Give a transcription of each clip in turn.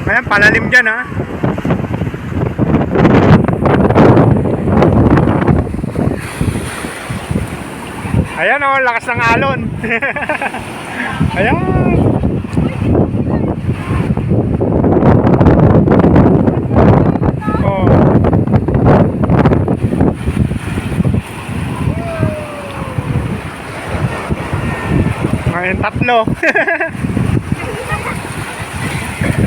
Ayan, palalim dyan ha. Ayan o, lakas ng alon. Ayan. Oh. Ngayon tatlo.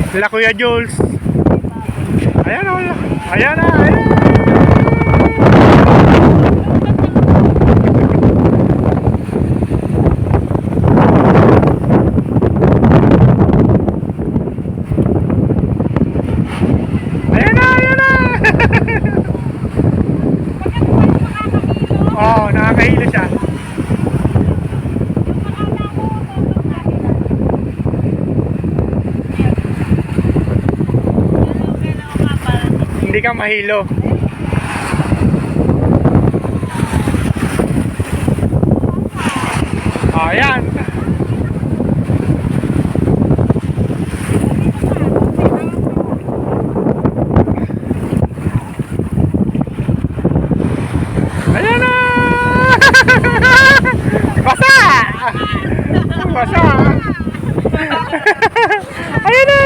Sila Kuya Jules. Ayan o. Ayan na. Ayan. Ayan na. Ayan na. Oo, nakakahilo siya. Hindi ka mahilo. Ayan. Ayan na. Basa. Basa. Ayan na.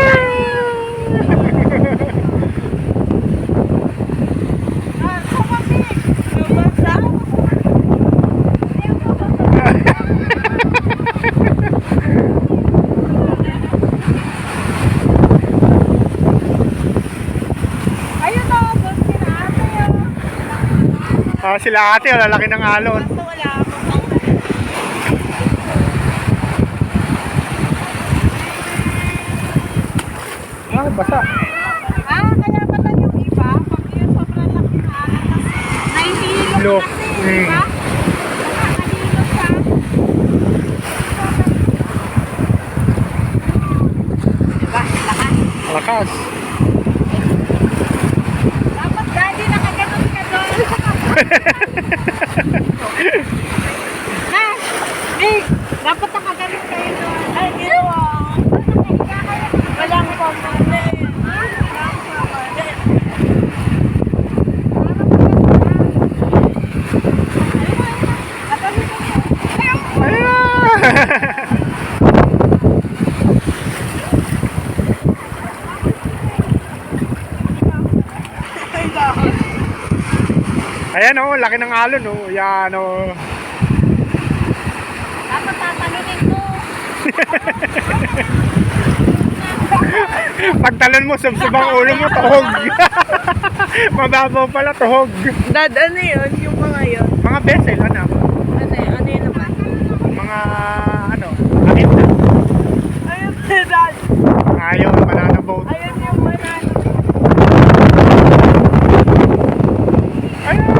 Sila ate, lalaki ng alon. Basa. Kaya pala yung iba, pag yung sobrang laki na alon, nahihilo kasi, di ba? Nakakahilo siya. Diba? Lakas. Lakas. Dapat daddy, nakaganon ka doon. Ha? Big, dapat nakaganon kayo doon. Ay, ginawa. Walang pamali. Ayan o, laki ng alon o. Yan o. Dapat tatalunin mo. Pagtalon mo, subsubang ulo mo, tuhog. Mababaw pala, tuhog. Dad, ano yun? Yung mga yun? Mga vessel, ano? Ano yun naman? Mga, ano, akit na. Ayun, Dad. Ayun, banana boat. Ayun yung banana. Ayun.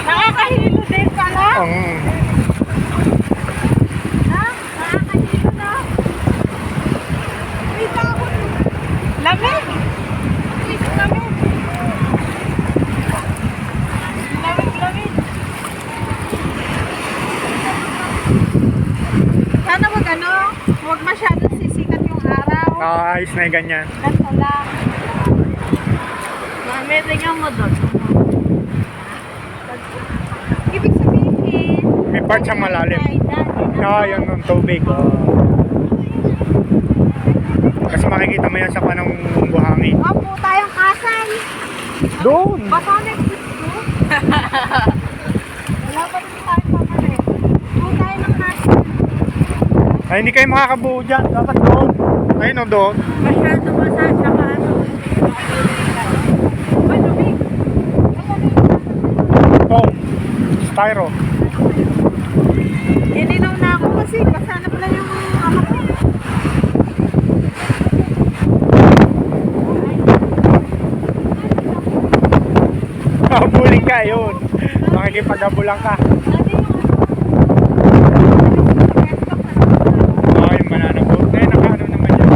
Nakakahilo din pala. Ang Ha? Nakakahilo na. May tao. Lamig. Lamig. Lamig. Sana wag masyadong sisikat yung araw. ayos na yung ganyan. Ganto lang. Mami, tingnan mo doon. Ibig sabihin, May part siyang malalim. Yun ng tubig. Kasi makikita mo yan sa panang buhangin. Opo tayong kasal. Doon! Baka next week doon. Wala pa rin tayo pamalit. Po tayo ng kasal. Ay, hindi kayo makakabuo dyan. Dapat doon. Ayun o, doon. Masyado basa sa kaso. Ay, lamig. Oh. styro. Ininom na ako kasi basa na pala yung ama ko. Habulin ka, yun. Makikipag-abulan ka. Oh, yung banana boat. Eh, nakaano naman yun.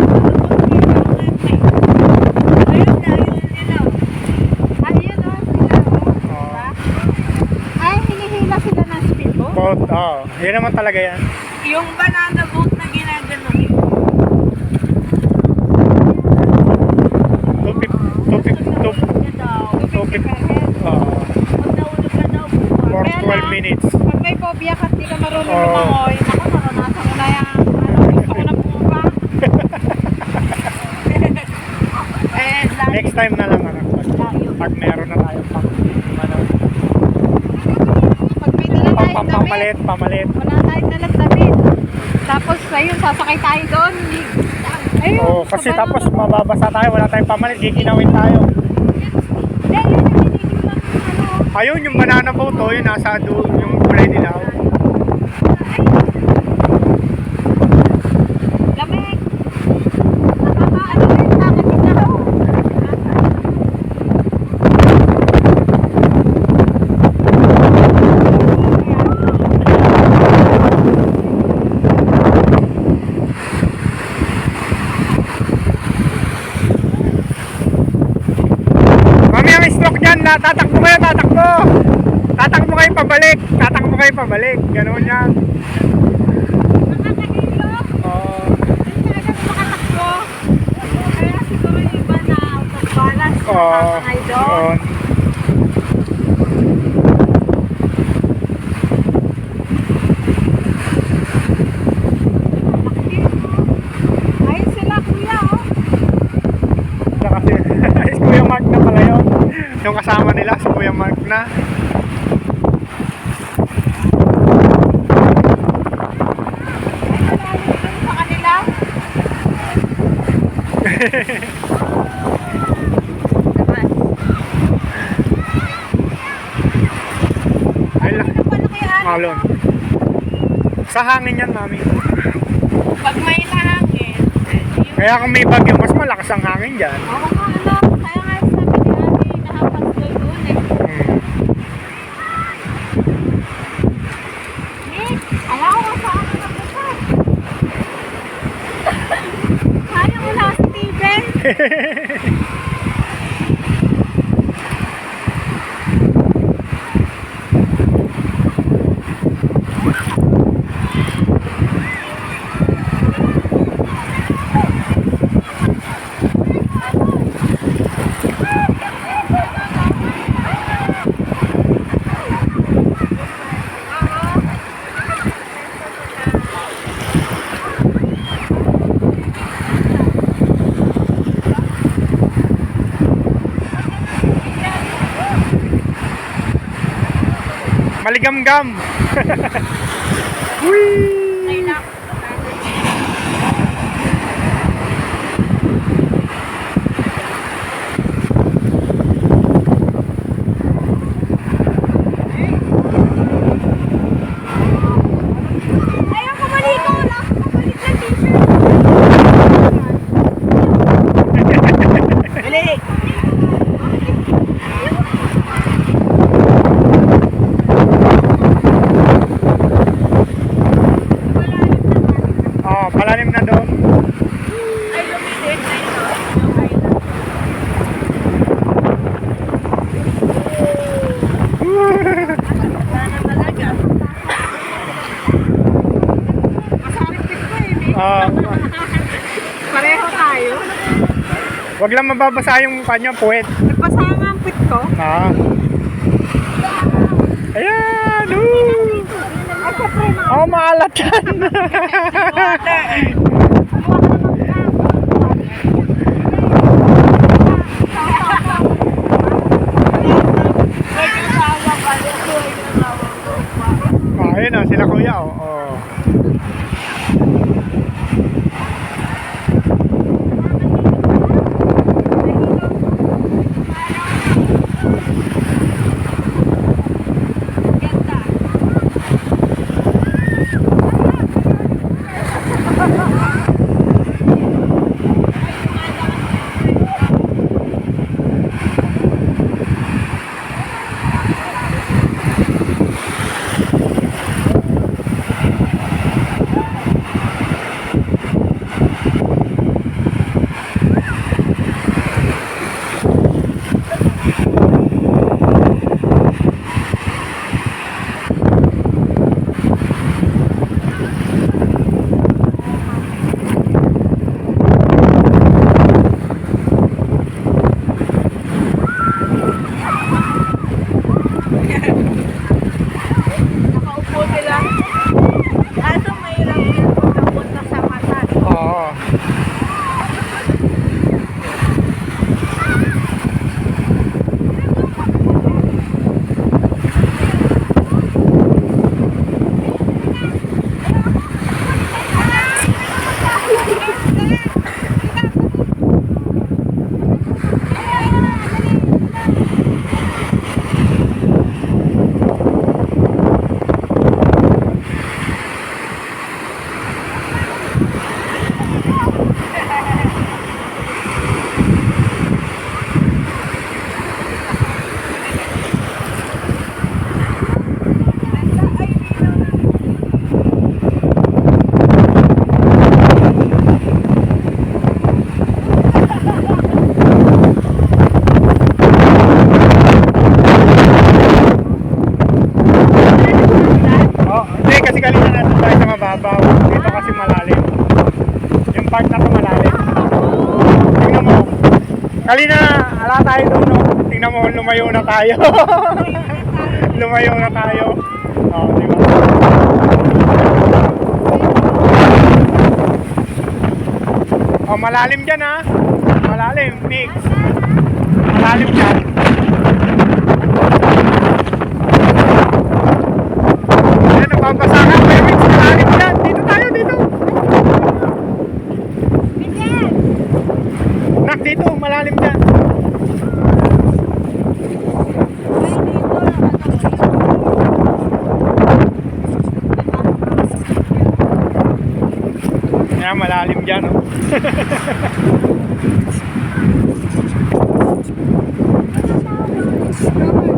Ay, hinihila sila ng speedboat. Boat, oh. Yun naman talaga yan. Yung banana boat na ginagano. 250, for 12 minutes. Pag may phobia ka, di ka marunong Oo. lumangoy. Ako, naranasan ko na yan. Gusto ko na bumaba. Next time na lang, anak. Pag meron na tayo pang, ano, Pag may dala tayong damit, pamalit. wala tayong dalang damit. Tapos, ayun, sasakay tayo doon. Ayun, Oo, kasi sa tapos banana boat. mababasa tayo, wala tayong pamalit, giginawin tayo. Hindi, yun yung hinihila ng ano. Ayun, yung banana boat, oh, yung nasa doon, yung kulay dilaw. Lamig. Nakakaano rin, nakakita. Mami, ang stroke dyan, tatakbo kayo, tatakbo. Tatakbo kayo pabalik, tatakbo kayo pabalik. Ganoon yan. Nakakahilo. Oh, Talagang makatakbo. Kaya siguro yung iba na out of balance. oh, Nakakangay doon. Ayun sila, kuya, oh. Kasi, si Kuya Mark na pala yun. Yung kasama nila, si Kuya Mark na. Sa kanila. Ay, laki. Ano pa na kaya? Malon. Sa hangin yan, mami. Pag may lahangin, yung... Kaya kung may bagyo, mas malakas ang hangin dyan. Oo nga, ano, kaya nga sabi ni Ate, nahapas daw doon eh. Nick, alam ko kung saan ka nabukas. Sayang wala si Steven. Maligamgam. Whee! Ay, nak. Ayaw ko maligo. Wala akong kapalit na t-shirt. Balik. Oh, palalim na doon. Ay, lumilit. Sana talaga. Masaripit ko eh. May- Ah, Pareho tayo. wag lang mababasa yung kanya, puwet. Nagpasama ang pit ko. Ah. Ayan! Woo! Ay, syempre na. Oh, maalat yan. Oh, ayun oh, sila kuya oh. Oh. Ganda. Kanina, ala tayo doon, no? Tingnan mo, lumayo na tayo. Lumayo na tayo. Oh, di ba? Oh, malalim dyan, ha? Malalim, Nick. Malalim dyan. Ayan, nagpapasa ka. Kuya Mix, malalim dyan. Dito tayo, dito. Miguel! Nak, dito, malalim dyan. Ayan, malalim dyan, oh. Ano